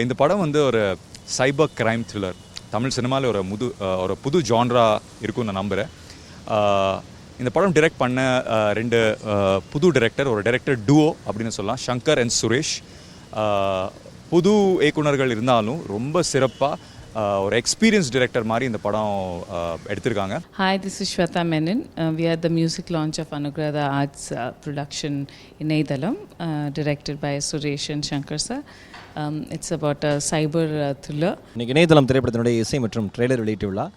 இந்த படம் வந்து ஒரு சைபர் கிரைம் த்ரில்லர். தமிழ் சினிமாவில் ஒரு புது ஜான்ரா இருக்கும்னு நான் நம்புகிறேன். இந்த படம் டைரக்ட் பண்ண 2 புது டைரக்டர், ஒரு டைரக்டர் டுவோ அப்படின்னு சொல்லலாம், சங்கர் அண்ட் சுரேஷ். புது இயக்குனர்கள் இருந்தாலும் ரொம்ப சிறப்பாக ஒரு எக்ஸ்பீரியன்ஸ் டைரக்டர் மாதிரி இந்த படம் எடுத்திருக்காங்க. Hi, this is Shweta Menon. We are the music launch of Anugrada Arts production in Neithalam, directed by Suresh and Shankar sir. It's about a cyber thriller. இன்றைக்கி இணையதளம் திரைப்படத்தினுடைய இசை மற்றும் ட்ரெய்லர் வெளியிட்டு விழா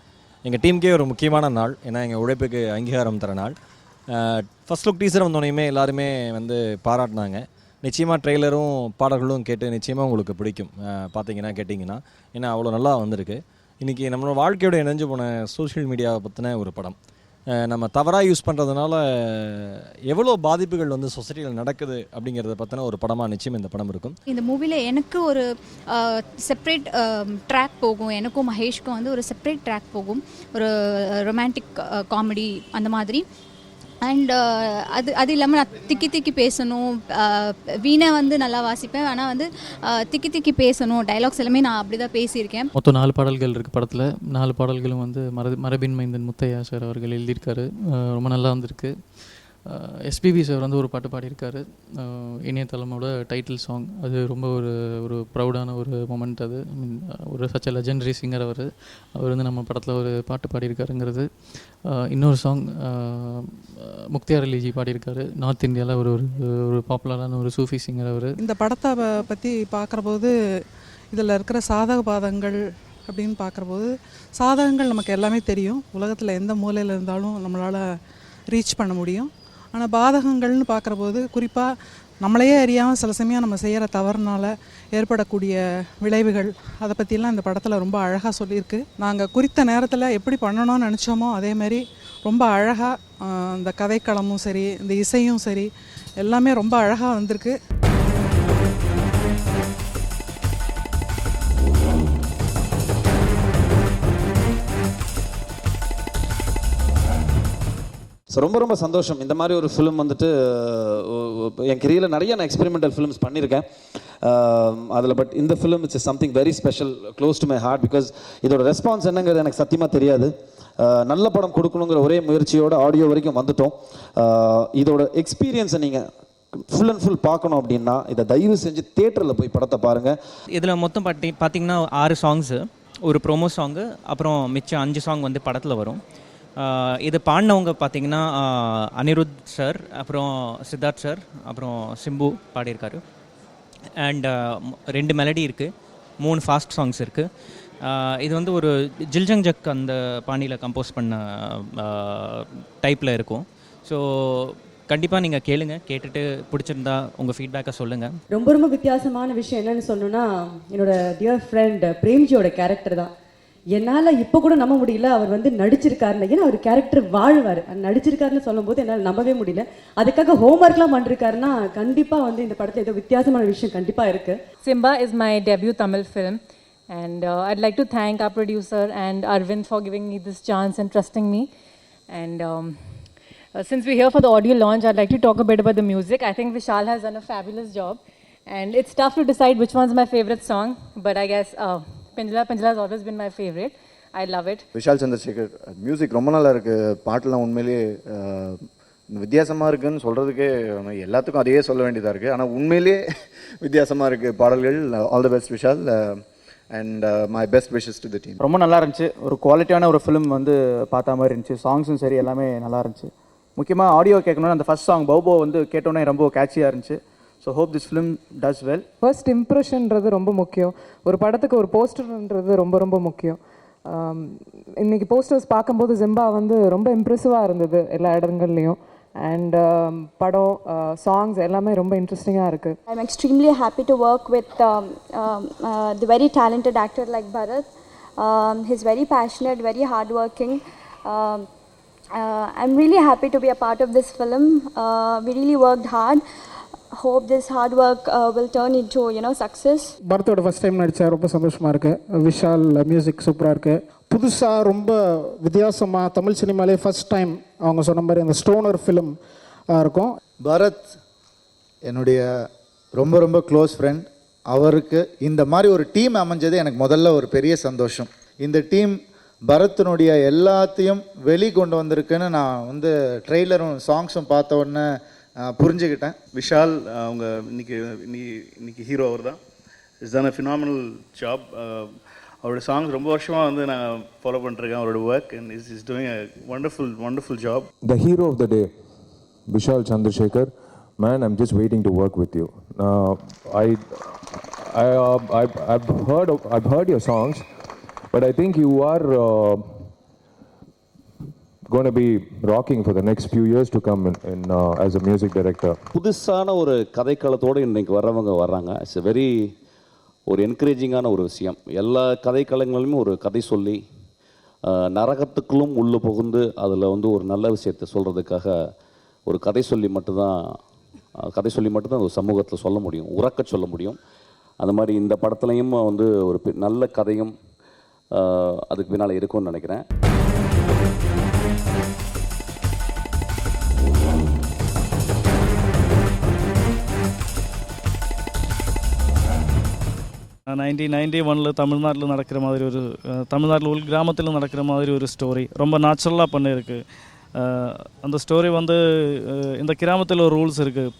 எங்கள் டீமுக்கே ஒரு முக்கியமான நாள். ஏன்னா எங்கள் உழைப்புக்கு அங்கீகாரம் தர நாள். ஃபர்ஸ்ட் லுக் டீசர் வந்தோடனே எல்லாருமே வந்து பாராட்டினாங்க. நிச்சயமாக ட்ரெய்லரும் பாடல்களும் கேட்டு நிச்சயமாக உங்களுக்கு பிடிக்கும் பார்த்தீங்கன்னா கேட்டிங்கன்னா. ஏன்னா அவ்வளோ நல்லா வந்திருக்கு. இன்றைக்கி நம்மளோட வாழ்க்கையோட இணைஞ்சு போன சோஷியல் மீடியாவை பற்றின ஒரு படம். நம்ம தவறாக யூஸ் பண்ணுறதுனால எவ்வளோ பாதிப்புகள் வந்து சொசைட்டியில் நடக்குது அப்படிங்கிறத பற்றின ஒரு படமாக நிச்சயம் இந்த படம் இருக்கும். இந்த மூவியில் எனக்கு ஒரு செப்ரேட் ட்ராக் போகும், எனக்கும் மகேஷ்க்கும் வந்து ஒரு செப்ரேட் ட்ராக் போகும், ஒரு ரொமான்டிக் காமெடி அந்த மாதிரி. அண்ட் அது இல்லாமல் நான் திக்கி பேசணும், வீணை வந்து நல்லா வாசிப்பேன், ஆனால் வந்து திக்கி பேசணும், டைலாக்ஸ் எல்லாமே நான் அப்படி தான் பேசியிருக்கேன். மொத்தம் 4 பாடல்கள் இருக்குது படத்தில். 4 பாடல்களும் வந்து மரபின் மைந்தன் முத்தையா சார் அவர்கள் எழுதியிருக்காரு. ரொம்ப நல்லா வந்திருக்கு. எஸ்பிபி சார் வந்து ஒரு பாட்டு பாடியிருக்காரு, இணையதளமோட டைட்டில் சாங். அது ரொம்ப ஒரு ப்ரௌடான ஒரு மொமெண்ட். அது ஒரு சச் அ லெஜெண்டரி சிங்கர். அவர் வந்து நம்ம படத்தில் ஒரு பாட்டு பாடியிருக்காருங்கிறது. இன்னொரு சாங் முக்தியார் அலிஜி பாடியிருக்காரு. நார்த் இந்தியாவில் ஒரு பாப்புலரான ஒரு சூஃபி சிங்கர் அவர். இந்த படத்தை பற்றி பார்க்குறபோது இதில் இருக்கிற சாதக பாதங்கள் அப்படின்னு பார்க்குறபோது, சாதகங்கள் நமக்கு எல்லாமே தெரியும், உலகத்தில் எந்த மூலையில் இருந்தாலும் நம்மளால் ரீச் பண்ண முடியும். ஆனால் பாதகங்கள்னு பார்க்குறபோது குறிப்பாக நம்மளையே அறியாமல் சில சமயம் நம்ம செய்கிற தவறுனால ஏற்படக்கூடிய விளைவுகள், அதை பற்றிலாம் இந்த படத்தில் ரொம்ப அழகாக சொல்லியிருக்கு. நாங்கள் குறித்த நேரத்தில் எப்படி பண்ணணும்னு நினச்சோமோ அதேமாதிரி ரொம்ப அழகாக இந்த கதைக்களமும் சரி, இந்த இசையும் சரி, எல்லாமே ரொம்ப அழகாக வந்திருக்கு. ஸோ ரொம்ப சந்தோஷம். இந்த மாதிரி ஒரு ஃபிலிம் வந்துட்டு என் கெரியரில் நிறைய நான் எக்ஸ்பெரிமெண்டல் ஃபிலிம்ஸ் பண்ணியிருக்கேன். அதில் பட் இந்த film it's something very special, close to my heart. Because இதோட ரெஸ்பான்ஸ் என்னங்கிறது எனக்கு சத்தியமாக தெரியாது. நல்ல படம் கொடுக்கணுங்கிற ஒரே முயற்சியோட ஆடியோ வரைக்கும் வந்துட்டோம். இதோட எக்ஸ்பீரியன்ஸை நீங்கள் ஃபுல் அண்ட் ஃபுல் பார்க்கணும் அப்படின்னா இதை தயவு செஞ்சு தியேட்டரில் போய் படத்தை பாருங்கள். இதில் மொத்தம் பார்த்தீங்கன்னா 6 சாங்ஸு, ஒரு ப்ரோமோ சாங்கு, அப்புறம் மிச்சம் 5 சாங் வந்து படத்தில் வரும். இது பாடினவங்க பார்த்தீங்கன்னா அனிருத் சார், அப்புறம் சித்தார்த் சார், அப்புறம் சிம்பு பாடியிருக்காரு. அண்ட் 2 மெலடி இருக்குது, 3 ஃபாஸ்ட் சாங்ஸ் இருக்குது. இது வந்து ஒரு ஜில்ஜங் ஜக் அந்த பாணியில் கம்போஸ் பண்ண டைப்பில் இருக்கும். ஸோ கண்டிப்பாக நீங்கள் கேட்டுட்டு பிடிச்சிருந்தா உங்கள் ஃபீட்பேக்கை சொல்லுங்கள். ரொம்ப வித்தியாசமான விஷயம் என்னென்னு சொன்னோன்னா, என்னோட டியர் ஃப்ரெண்ட் பிரேம்ஜியோட கேரக்டர் தான். என்னால் இப்போ கூட நம்ப முடியல அவர் வந்து நடிச்சிருக்காருன்னு. ஏன்னா அவர் கேரக்டர் வாழ்வார், நடிச்சிருக்காருன்னு சொல்லும் போது என்னால் நம்பவே முடியல. அதுக்காக ஹோம்ஒர்க்லாம் பண்ணிருக்காருன்னா கண்டிப்பாக வந்து இந்த படத்தில் ஏதோ வித்தியாசமான விஷயம் கண்டிப்பாக இருக்குது. Simba is my debut Tamil film, and I'd like to thank our producer and Arvind for giving me this chance and trusting me. And since we're here for the audio launch, I'd like to talk a bit about the music. I think Vishal has done a fabulous job, and it's tough to decide which one's my favorite song, but I guess Pinjala has always been my favorite. I love it. Vishal Chandrasekhar music ரொம்ப நல்லா இருக்குது. பாட்டெலாம் உண்மையிலேயே வித்தியாசமாக இருக்குதுன்னு சொல்கிறதுக்கே எல்லாத்துக்கும் அதையே சொல்ல வேண்டியதாக இருக்குது. ஆனால் உண்மையிலேயே வித்தியாசமாக இருக்குது பாடல்கள். All the best Vishal, and my best wishes to the team. ரொம்ப நல்லா இருந்துச்சு. ஒரு குவாலிட்டியான ஒரு ஃபிலிம் வந்து பார்த்த மாதிரி இருந்துச்சு. சாங்ஸும் சரி எல்லாமே நல்லா இருந்துச்சு. முக்கியமாக ஆடியோ கேட்கணும்னு அந்த ஃபர்ஸ்ட் சாங் பௌபோ வந்து கேட்டோன்னே ரொம்ப கேட்சியாக இருந்துச்சு. So hope this film does well. First இம்ப்ரெஷன்றது ரொம்ப முக்கியம். ஒரு படத்துக்கு ஒரு போஸ்டர்ன்றது ரொம்ப முக்கியம். இன்றைக்கி போஸ்டர்ஸ் பார்க்கும்போது ஜிம்பா வந்து ரொம்ப இம்ப்ரெசிவாக இருந்தது எல்லா இடங்கள்லையும். அண்ட் படம் சாங்ஸ் எல்லாமே ரொம்ப இன்ட்ரெஸ்டிங்காக இருக்குது. I am extremely happy to work with the very talented actor like Bharath. He is very passionate, very hard working. I'm really happy to be a part of this film. We really worked hard. Hope this hard work will turn into success. பரத்தோட first time நடித்தா ரொம்ப சந்தோஷமாக இருக்குது. Vishal music சூப்பராக இருக்குது. புதுசாக ரொம்ப வித்தியாசமாக தமிழ் சினிமாலே ஃபர்ஸ்ட் டைம் அவங்க சொன்ன மாதிரி அந்த ஸ்டோனர் ஃபிலிம் இருக்கும். பரத் என்னுடைய ரொம்ப க்ளோஸ் ஃப்ரெண்ட். அவருக்கு இந்த மாதிரி ஒரு டீம் அமைஞ்சது எனக்கு முதல்ல ஒரு பெரிய சந்தோஷம். இந்த டீம் பரத்தினுடைய எல்லாத்தையும் வெளிக்கொண்டு வந்திருக்குன்னு நான் வந்து ட்ரெய்லரும் சாங்ஸும் பார்த்த உடனே புரிஞ்சுக்கிட்டேன். விஷால் அவங்க இன்னைக்கு ஹீரோ அவர் தான். It's done a phenomenal job. அவரோட சாங்ஸ் ரொம்ப வருஷமாக வந்து நான் ஃபாலோ பண்ணிருக்கேன் அவரோட work, and is doing a wonderful job. The hero of the day, Vishal Chandrasekhar. Man, I'm just waiting to work with you. I've heard your songs, but I think you are going to be rocking for the next few years to come in as a music director. புதுசான ஒரு கதைக்களத்தோடு இன்றைக்கு வர்றாங்க. It's a very ஒரு என்கரேஜிங்கான ஒரு விஷயம். எல்லா கதைக்களங்களிலுமே ஒரு கதை சொல்லி நரகத்துக்குள்ளும் உள்ளே புகுந்து அதில் வந்து ஒரு நல்ல விஷயத்தை சொல்கிறதுக்காக ஒரு கதை சொல்லி மட்டும்தான் ஒரு சமூகத்தில் சொல்ல முடியும், உறக்க சொல்ல முடியும். அந்த மாதிரி இந்த படத்துலையும் வந்து ஒரு நல்ல கதையும் அதுக்கு பின்னால் இருக்கும்னு நினைக்கிறேன். தமிழ்நாட்டில் நடக்கிற மாதிரி ஒரு தமிழ்நாட்டில் உள் கிராமத்தில் நடக்கிற மாதிரி ஒரு ஸ்டோரி ரொம்ப நேச்சுரலாக பண்ணியிருக்கு. அந்த ஸ்டோரி வந்து இந்த கிராமத்தில் ஒரு ரூல்ஸ் இருக்குது.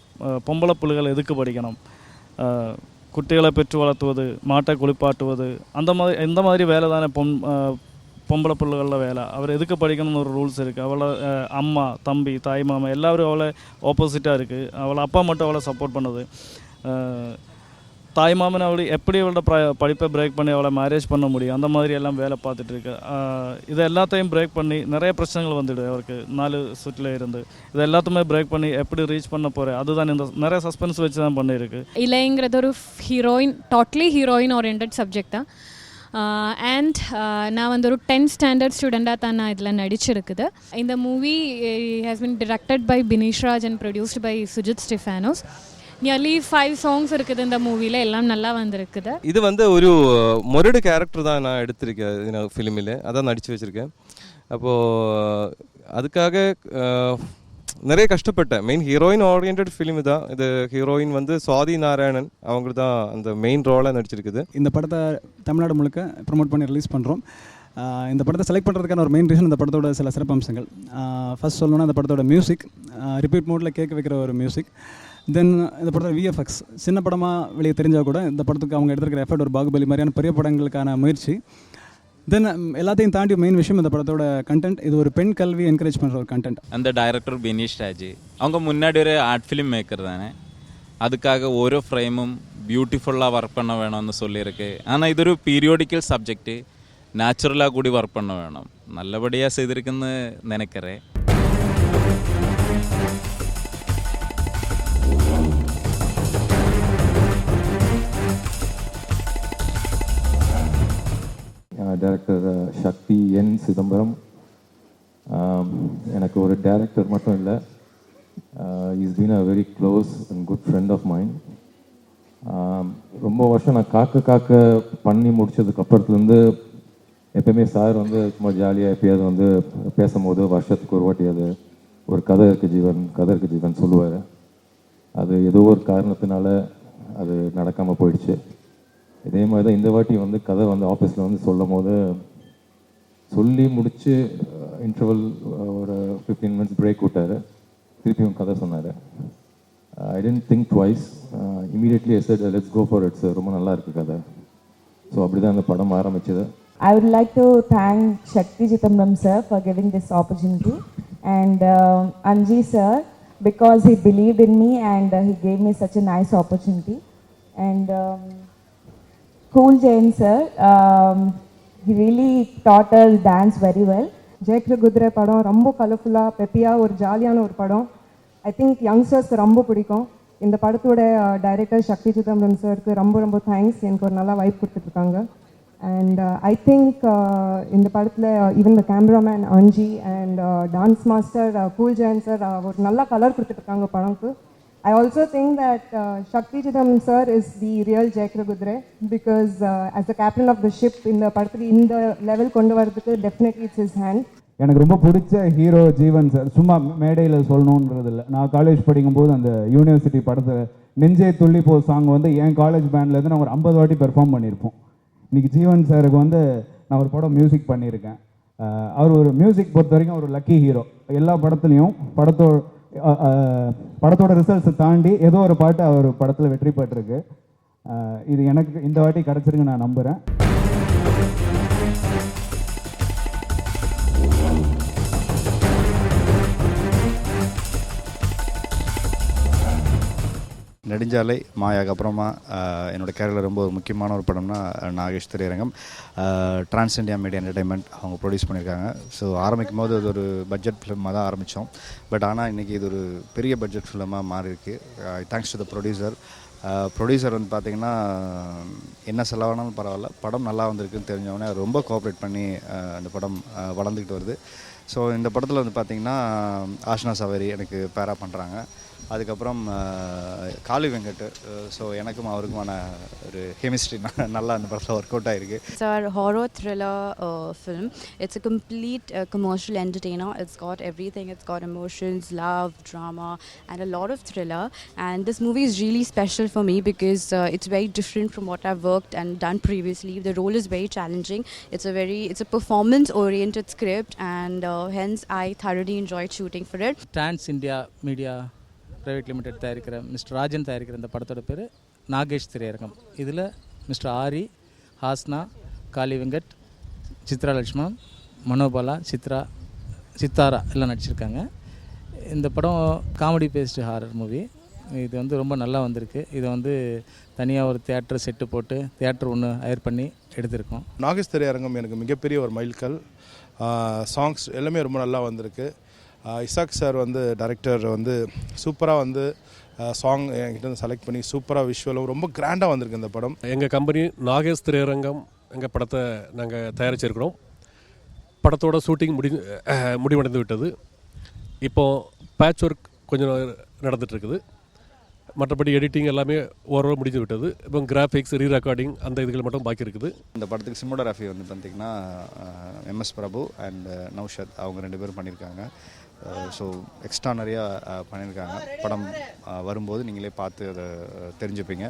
பொம்பளை புள்ளிகள் எதுக்கு படிக்கணும், குட்டிகளை பெற்று வளர்த்துவது, மாட்டை குளிப்பாட்டுவது, இந்த மாதிரி வேலை தானே பொம்பளை புள்ளிகளில் வேலை. அவர் எதுக்கு படிக்கணும்னு ஒரு ரூல்ஸ் இருக்குது. அவளை அம்மா, தம்பி, தாய் மாமா எல்லோரும் அவளை ஆப்போசிட்டாக இருக்குது. அவளை அப்பா மட்டும் அவளை சப்போர்ட் பண்ணுது. தாய் மாமன் அவளை எப்படி அவளோட படிப்பை பிரேக் பண்ணி அவளை மேரேஜ் பண்ண முடியும், அந்த மாதிரி எல்லாம் வேலை பார்த்துட்டு இருக்கு. இதை எல்லாத்தையும் பிரேக் பண்ணி நிறைய பிரச்சனைகள் வந்துடுது அவருக்கு 4 சுற்றில் இருந்து. இதை எல்லாத்தையுமே பிரேக் பண்ணி எப்படி ரீச் பண்ண போகிறேன், அதுதான் இந்த நிறைய சஸ்பென்ஸ் வச்சு தான் பண்ணியிருக்கு. இலைங்கிறது ஒரு டோட்டலி ஹீரோயின் ஓரியன்ட் சப்ஜெக்ட் தான். அண்ட் நான் வந்து ஒரு 10th ஸ்டாண்டர்ட் ஸ்டூடெண்ட்டாக தான் நான் இதில் நடிச்சிருக்குது. இந்த movie has been directed by Binish Raj and produced by Sujith Stephanos. Nearly 5 songs இருக்குது இந்த மூவியில், எல்லாம் நல்லா வந்திருக்குது. இது வந்து ஒரு மொரடு கேரக்டர் தான் நான் எடுத்திருக்கேன் ஃபிலிமில், அதான் நடித்து வச்சுருக்கேன். அப்போது அதுக்காக நிறைய கஷ்டப்பட்டேன். மெயின் ஹீரோயின் ஓரியன்ட் ஃபிலிம் தான் இது. ஹீரோயின் வந்து சுவாதி நாராயணன், அவங்க தான் அந்த மெயின் ரோலாக நடிச்சிருக்குது. இந்த படத்தை தமிழ்நாடு முழுக்க ப்ரொமோட் பண்ணி ரிலீஸ் பண்ணுறோம். இந்த படத்தை செலக்ட் பண்ணுறதுக்கான ஒரு மெயின் ரீசன் இந்த படத்தோட சில சிறப்பம்சங்கள். ஃபர்ஸ்ட் சொல்லணும்னா இந்த படத்தோட மியூசிக் ரிப்பீட் மோடில் கேட்க வைக்கிற ஒரு மியூசிக். தென் இந்த படத்தோட விஎஃப்எக்ஸ் சின்ன படமாக வெளியே தெரிஞ்சால் கூட இந்த படத்துக்கு அவங்க எடுத்துருக்கிற எஃபர்ட் ஒரு பாகுபலி மாதிரியான பெரிய படங்களுக்கான முயற்சி. தென் எல்லாத்தையும் தாண்டி மெயின் விஷயம் இந்த படத்தோட கண்டென்ட். இது ஒரு பெண் கல்வி என்கரேஜ் பண்ணுற ஒரு கண்டென்ட். அந்த டைரக்டர் பினிஷ் ராஜ் அவங்க முன்னாடி ஒரு ஆர்ட் ஃபிலிம் மேக்கர் தானே. அதுக்காக ஓரோ ஃப்ரேமும் பியூட்டிஃபுல்லாக ஒர்க் பண்ண வேணும்னு சொல்லியிருக்கு. ஆனால் ഇതൊരു பீரியோடிக்கல் சப்ஜெக்ட், நேச்சுரலாக கூடி ஒர்க் பண்ண வேணும். நல்லபடியாக செய்திருக்குன்னு நினைக்கிறேன். டைரக்டர் சக்தி என் சிதம்பரம் எனக்கு ஒரு டைரக்டர் மட்டும் இல்லை, is been a very close and good friend of mind. ரொம்ப வருஷம் நான் காக்க பண்ணி முடிச்சதுக்கு அப்புறத்துலேருந்து எப்பயுமே சார் வந்து சும்மா ஜாலியாக எப்பயாவது வந்து பேசும்போது வருஷத்துக்கு ஒரு வாட்டியாவது ஒரு கதை இருக்கு ஜீவன் சொல்லுவார். அது ஏதோ ஒரு காரணத்தினால அது நடக்காமல் போயிடுச்சு. இதே மாதிரி தான் இந்த வாட்டி வந்து கதை வந்து ஆஃபீஸில் வந்து சொல்லும் போது சொல்லி முடித்து இன்டர்வல் ஒரு 15 minutes பிரேக் விட்டார். திருப்பியும் கதை சொன்னார். I didn't think twice, immediately I said let's go for it's. ரொம்ப நல்லா இருக்குது கதை. ஸோ அப்படி தான் அந்த படம் ஆரம்பிச்சது. I would like to thank Shakti Chitambram sir for giving this opportunity and Anji sir because he believed in me and he gave me such a nice opportunity. And Cool Jain sir, he really taught us dance very well. ஜெயக்ர குதிரை படம் ரொம்ப கலர்ஃபுல்லாக பெப்பியாக ஒரு ஜாலியான ஒரு படம். I think யங்ஸ்டர்ஸ்க்கு ரொம்ப பிடிக்கும். இந்த படத்தோட டைரக்டர் சக்தி சிதம்பரம் சாருக்கு ரொம்ப தேங்க்ஸ். எனக்கு ஒரு நல்லா வைப் கொடுத்துட்ருக்காங்க. அண்ட் ஐ திங்க் இந்த படத்தில் ஈவன் த கேமராமேன் அஞ்சி and dance master cool Jain sir ஒரு நல்ல கலர் கொடுத்துட்ருக்காங்க படம்க்கு. I also think that Shakti Chitambram sir is the real Jayakra Gudre because as the captain of the ship in the படத்துக்கு இந்த level கொண்டு வரதுக்கு definitely it's his hand. எனக்கு ரொம்ப பிடிச்ச ஹீரோ ஜீவன் சார். சும்மா மேடையில் சொல்லணுன்றது இல்லை, நான் காலேஜ் படிக்கும்போது அந்த யூனிவர்சிட்டி படத்தை நெஞ்சே துள்ளி போ சாங் வந்து என் காலேஜ் பேண்ட்லேருந்து நான் ஒரு 50 வாட்டி பெர்ஃபார்ம் பண்ணியிருப்போம். இன்றைக்கி ஜீவன் சாருக்கு வந்து நான் ஒரு படம் மியூசிக் பண்ணியிருக்கேன். அவர் ஒரு மியூசிக் பொறுத்த வரைக்கும் ஒரு லக்கி ஹீரோ. எல்லா படத்துலையும் படத்தோட ரிசல்ட்ஸை தாண்டி ஏதோ ஒரு பாட்டு அவர் படத்தில் வெற்றி பெற்றிருக்கு. இது எனக்கு இந்த வாட்டி கிடச்சிருக்கு நான் நம்புகிறேன். நெடுஞ்சாலை மாயாக்கு அப்புறமா என்னோடய கேரியரில் ரொம்ப ஒரு முக்கியமான ஒரு படம்னா நாகேஷ் திரையரங்கம். ட்ரான்ஸ் இண்டியா மீடியா என்டர்டைன்மெண்ட் அவங்க ப்ரொடியூஸ் பண்ணியிருக்காங்க. ஸோ ஆரம்பிக்கும் போது அது ஒரு பட்ஜெட் ஃபிலிமாக தான் ஆரம்பித்தோம். பட் ஆனால் இன்றைக்கி இது ஒரு பெரிய பட்ஜெட் ஃபிலிமாக மாறி இருக்கு. தேங்க்ஸ் டு த ப்ரொடியூசர் வந்து பார்த்திங்கன்னா என்ன செலவானாலும் பரவாயில்ல, படம் நல்லா வந்திருக்குன்னு தெரிஞ்சவொடனே ரொம்ப கோஆப்ரேட் பண்ணி அந்த படம் வளர்ந்துக்கிட்டு வருது. ஸோ இந்த படத்தில் வந்து பார்த்திங்கன்னா ஆஷ்னா சவாரி எனக்கு பேரா பண்ணுறாங்க. அதுக்கப்புறம் காளி வெங்கட். ஸோ எனக்கும் அவருக்குமான ஒரு கெமிஸ்ட்ரி நல்லா அந்த படத்தில் ஒர்க் அவுட் ஆகிருக்கு. It's a horror thriller film. It's a complete commercial entertainer. It's got everything. It's got emotions, love, drama, and a lot of thriller. And this movie is really special for me because it's very different from what I've worked and done previously. The role is very challenging. It's a performance-oriented script, and hence I thoroughly enjoyed shooting for it. Trans India Media private limited தயாரிக்கிற mister Rajan தயாரிக்கிற இந்த படத்தோட பேர் நாகேஷ் திரையரங்கம். இதில் mister ஆரி, ஹாஸ்னா, காளி வெங்கட், சித்ரா லட்சுமணன், மனோபாலா, சித்தாரா எல்லாம் நடிச்சிருக்காங்க. இந்த படம் காமெடி பேஸ்டு ஹாரர் மூவி. இது வந்து ரொம்ப நல்லா வந்திருக்கு. இதை வந்து தனியாக ஒரு தியேட்டர் செட்டு போட்டு தியேட்டர் ஒன்று ஹயர் பண்ணி எடுத்திருக்கோம். நாகேஷ் திரையரங்கம் எனக்கு மிகப்பெரிய ஒரு மைல்கல். சாங்ஸ் எல்லாமே ரொம்ப நல்லா வந்திருக்கு. இசாக் சார் வந்து டைரக்டர் வந்து சூப்பராக வந்து சாங் என்கிட்ட வந்து செலக்ட் பண்ணி சூப்பராக விஷுவலும் ரொம்ப கிராண்டாக வந்திருக்கு இந்த படம். எங்கள் கம்பெனி நாகேஷ் திரையரங்கம் எங்கள் படத்தை நாங்கள் தயாரிச்சிருக்கிறோம். படத்தோட ஷூட்டிங் முடிவடைந்து விட்டது. இப்போது பேட்ச் ஒர்க் கொஞ்சம் நடந்துகிட்ருக்குது. மற்றபடி எடிட்டிங் எல்லாமே ஓரளவு முடிஞ்சு விட்டது. இப்போ கிராஃபிக்ஸ், ரீரெக்கார்டிங் அந்த இதுகள் மட்டும் பாக்கி இருக்குது. இந்த படத்துக்கு சினிமோகிராஃபி வந்து பார்த்திங்கன்னா எம்எஸ் பிரபு அண்ட் நௌஷத் அவங்க 2 பேரும் பண்ணியிருக்காங்க. ஸோ எக்ஸ்ட்ரா நிறையா பண்ணியிருக்காங்க. படம் வரும்போது நீங்களே பார்த்து அதை தெரிஞ்சுப்பீங்க.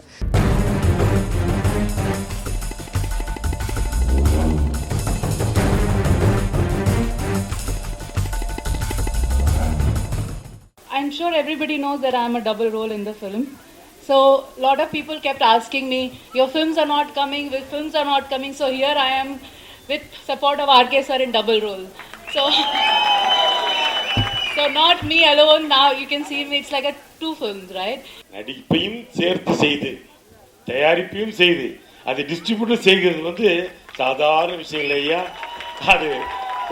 I'm sure everybody knows that I'm a double role in the film. So a lot of people kept asking me, your films are not coming, So here I am with support of RK sir in double role. So not me alone, now you can see me, it's like a 2 films, right? நடிப்பையும் சேர்த்து செய்து தயாரிப்பையும் செய்து அதை distributor செய்கிறது வந்து சாதாரண விஷயம் இல்லையா. அது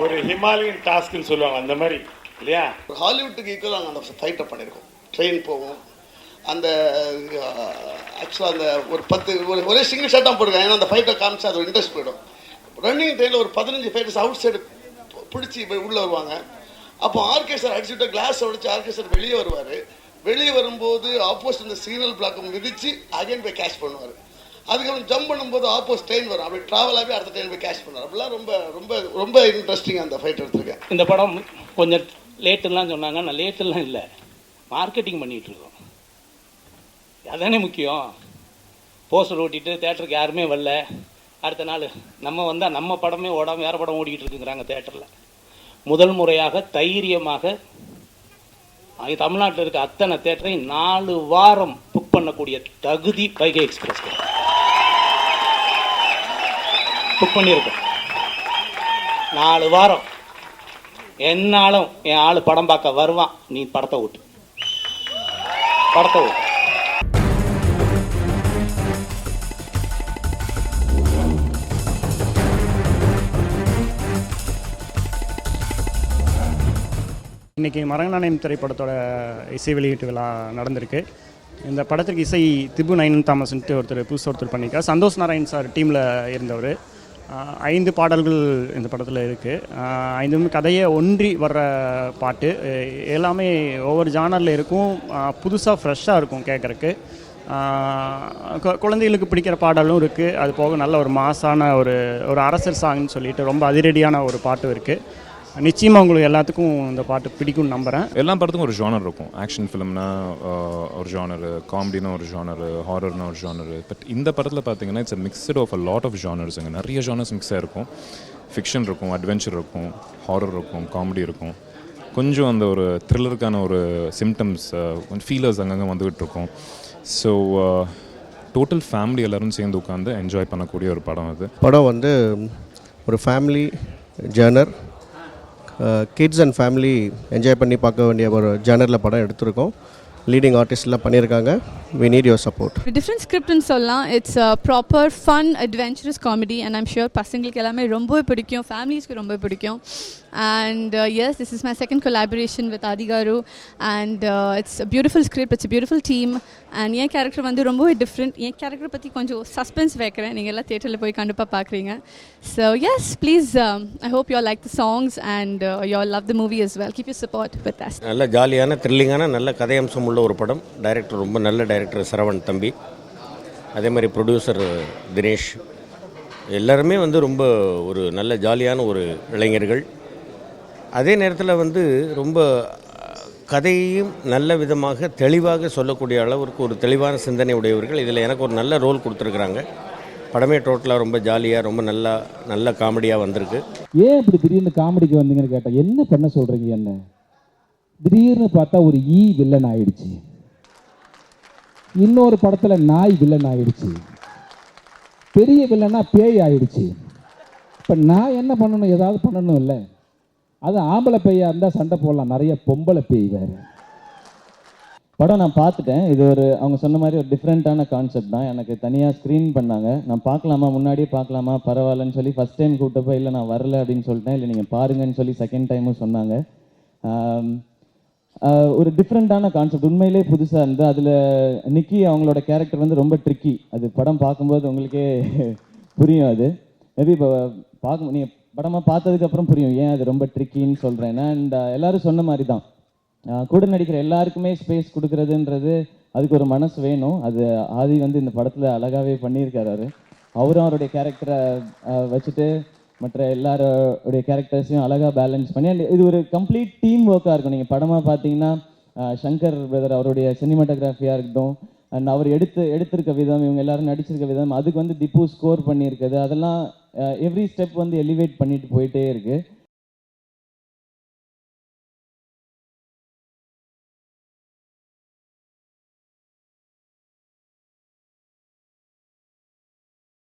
ஒரு ஹிமாலயன் டாஸ்க்னு சொல்லுவாங்க அந்த மாதிரி இல்லையா. ஹாலிவுட்டுக்கு ஈக்குவல் நாங்கள் அந்த ஃபைட்டை பண்ணியிருக்கோம். ட்ரெயின் போவோம். அந்த ஆக்சுவலாக அந்த ஒரு 10 ஒரே சிங்கிள் ஷாட்டாக போடுங்க. ஏன்னா அந்த ஃபைட்டை காமிச்சா அது ஒரு இன்ட்ரெஸ்ட் போயிடும். ரன்னிங் டைமில் ஒரு 15 ஃபைட்டர்ஸ் அவுட் சைடு பிடிச்சி உள்ளே வருவாங்க. அப்போ ஆர்கெஸ்ட்ரா அடிச்சுட்டு கிளாஸ் உடைச்சு ஆர்கெஸ்ட்ரா வெளியே வருவார். வெளியே வரும்போது ஆப்போசிட் இந்த சிக்னல் பிளாக்கை மிதித்து அகைன் போய் கேஷ் பண்ணுவார். அதுக்கப்புறம் ஜம்ப் பண்ணும்போது ஆப்போசிட் ட்ரெயின் வரும். அப்படி ட்ராவலாகவே அடுத்த ட்ரெயின் போய் கேஷ் பண்ணுவார். அப்படிலாம் ரொம்ப ரொம்ப ரொம்ப இன்ட்ரெஸ்டிங்காக அந்த ஃபைட் எடுத்திருக்கேன். இந்த படம் கொஞ்சம் லேட்டுலாம் சொன்னாங்க. நான் லேட்டுலாம் இல்லை, மார்க்கெட்டிங் பண்ணிகிட்ருக்கோம். அதானே முக்கியம். போஸ்டர் ஓட்டிட்டு தேட்டருக்கு யாருமே வரல. அடுத்த நாள் நம்ம வந்தால் நம்ம படமே ஓடாமல் வேறு படம் ஓடிக்கிட்டு இருக்குங்கிறாங்க தேட்டரில். முதல் முறையாக தைரியமாக தமிழ்நாட்டில் இருக்க அத்தனை தேட்டரையும் 4 வாரம் புக் பண்ணக்கூடிய தகுதி வைகை எக்ஸ்பிரஸ் புக் பண்ணியிருக்கோம். 4 வாரம் என்னாலும் என் ஆள் படம் பார்க்க வருவான். நீ படத்தை ஓட்டு. இன்றைக்கி மரங்கநாணயம் திரைப்படத்தோட இசை வெளியீட்டு விழா நடந்திருக்கு. இந்த படத்துக்கு இசை திபு நயன் தாமஸ்ன்ட்டு ஒருத்தர் பண்ணியிருக்கார். சந்தோஷ் நாராயண் சார் டீமில் இருந்தவர். 5 பாடல்கள் இந்த படத்தில் இருக்குது. 5 கதையை ஒன்றி வர்ற பாட்டு. எல்லாமே ஒவ்வொரு ஜானரில் இருக்கும். புதுசாக ஃப்ரெஷ்ஷாக இருக்கும் கேட்குறக்கு. குழந்தைகளுக்கு பிடிக்கிற பாடலும் இருக்குது. அது போக நல்ல ஒரு மாசான ஒரு அரசர் சாங்னு சொல்லிட்டு ரொம்ப அதிரடியான ஒரு பாட்டும் இருக்குது. நிச்சயமாக உங்களுக்கு எல்லாத்துக்கும் இந்த பாட்டு பிடிக்கும்னு நம்புகிறேன். எல்லா படத்துக்கும் ஒரு ஜானர் இருக்கும். ஆக்ஷன் ஃபிலிம்னா ஒரு ஜானரு, காமெடினா ஒரு ஜானரு, ஹாரர்னா ஒரு ஜானரு. பட் இந்த படத்தில் பார்த்தீங்கன்னா it's mixed of a lot of ஜானர்ஸுங்க. நிறைய ஜானர்ஸ் மிக்ஸாக இருக்கும். ஃபிக்ஷன் இருக்கும், அட்வென்ச்சர் இருக்கும், ஹாரர் இருக்கும், காமெடி இருக்கும், கொஞ்சம் அந்த ஒரு த்ரில்லருக்கான ஒரு சிம்டம்ஸ், கொஞ்சம் ஃபீலர்ஸ் அங்கங்கே வந்துக்கிட்டு இருக்கும். ஸோ டோட்டல் ஃபேமிலி எல்லோரும் சேர்ந்து உட்காந்து என்ஜாய் பண்ணக்கூடிய ஒரு படம் அது. படம் வந்து ஒரு family genre, kids and family enjoy பண்ணி பார்க்க வேண்டிய ஒரு ஜேர்னரில் படம் எடுத்திருக்கோம். லீடிங் ஆர்டிஸ்ட்லாம் பண்ணியிருக்காங்க. we need your support. Different ஸ்கிரிப்ட்னு சொல்லலாம். It's proper fun adventurous comedy and I'm sure பசங்களுக்கு எல்லாமே ரொம்பவே பிடிக்கும், ஃபேமிலிஸ்க்கு ரொம்ப பிடிக்கும். And yes, this is my second collaboration with ஆதிகாரு and it's a beautiful script, it's a beautiful team. And என் கேரக்டர் வந்து ரொம்பவே டிஃப்ரெண்ட். என் கேரக்டர் பற்றி கொஞ்சம் சஸ்பென்ஸ் வைக்கிறேன், நீங்கள் எல்லாம் தியேட்டரில் போய் கண்டிப்பாக பார்க்குறீங்க. So yes, please, I hope you all like the songs and you all love the movie as well. Keep your support with us. நல்ல ஜாலியான த்ரில்லிங்கான நல்ல கதையம்சம் உள்ள ஒரு படம். டைரக்டர் ரொம்ப நல்ல டைரக்டர் சரவணன் தம்பி, அதே மாதிரி ப்ரொடியூசர் தினேஷ், எல்லாருமே வந்து ரொம்ப ஒரு நல்ல ஜாலியான ஒரு இளைஞர்கள். அதே நேரத்தில் வந்து ரொம்ப கதையையும் நல்ல விதமாக தெளிவாக சொல்லக்கூடிய அளவிற்கு ஒரு தெளிவான சிந்தனை உடையவர்கள். இதில் எனக்கு ஒரு நல்ல ரோல் கொடுத்துருக்குறாங்க. படமே டோட்டலாக ரொம்ப ஜாலியாக ரொம்ப நல்ல காமெடியாக வந்திருக்கு. ஏன் இப்படி திடீர்னு காமெடிக்கு வந்தீங்கன்னு கேட்டால் என்ன பண்ண சொல்கிறீங்க? என்ன திடீர்னு பார்த்தா ஒரு வில்லன் ஆயிடுச்சு, இன்னொரு படத்தில் நாய் வில்லன் ஆயிடுச்சு, பெரிய வில்லனா பேய் ஆயிடுச்சு. இப்போ நான் என்ன பண்ணணும்? ஏதாவது பண்ணணும் இல்லை? அது ஆம்பளை பேயாக இருந்தால் சண்டை போடலாம், நிறைய பொம்பளை பேய் வேறு. படம் நான் பார்த்துட்டேன். இது ஒரு அவங்க சொன்ன மாதிரி ஒரு டிஃப்ரெண்ட்டான கான்செப்ட் தான். எனக்கு தனியாக ஸ்க்ரீன் பண்ணாங்க. நான் பார்க்கலாமா, முன்னாடியே பார்க்கலாமா, பரவாயில்லன்னு சொல்லி ஃபஸ்ட் டைம் கூப்பிட்டப்போ இல்லை நான் வரல அப்படின்னு சொல்லிட்டேன். இல்லை நீங்கள் பாருங்கன்னு சொல்லி செகண்ட் டைமும் சொன்னாங்க. ஒரு டிஃப்ரெண்ட்டான கான்செப்ட், உண்மையிலே புதுசாக இருந்தது. அதில் நிக்கி அவங்களோட கேரக்டர் வந்து ரொம்ப ட்ரிக்கி. அது படம் பார்க்கும்போது உங்களுக்கே புரியும். அது மேபி இப்போ நீங்கள் படமாக பார்த்ததுக்கப்புறம் புரியும் ஏன் அது ரொம்ப ட்ரிக்கின்னு சொல்கிறேன். அண்ட் எல்லோரும் சொன்ன மாதிரி தான், கூட நடிக்கிற எல்லாருக்குமே ஸ்பேஸ் கொடுக்குறதுன்றது அதுக்கு ஒரு மனசு வேணும். அது ஆதி வந்து இந்த படத்தில் அழகாகவே பண்ணியிருக்காரு. அவரும் அவருடைய கேரக்டரை வச்சுட்டு மற்ற எல்லாரோடைய கேரக்டர்ஸையும் அழகாக பேலன்ஸ் பண்ணி, அண்ட் இது ஒரு கம்ப்ளீட் டீம் ஒர்க்காக இருக்கும். நீங்கள் படமாக பார்த்தீங்கன்னா சங்கர் பிரதர் அவருடைய சினிமாட்டோகிராஃபியாக இருக்கட்டும், அண்ட் அவர் எடுத்திருக்க விதம், இவங்க எல்லாரும் நடிச்சிருக்க விதம், அதுக்கு வந்து திப்பு ஸ்கோர் பண்ணியிருக்குது, அதெல்லாம் எவ்ரி ஸ்டெப் வந்து எலிவேட் பண்ணிட்டு போயிட்டே இருக்குது.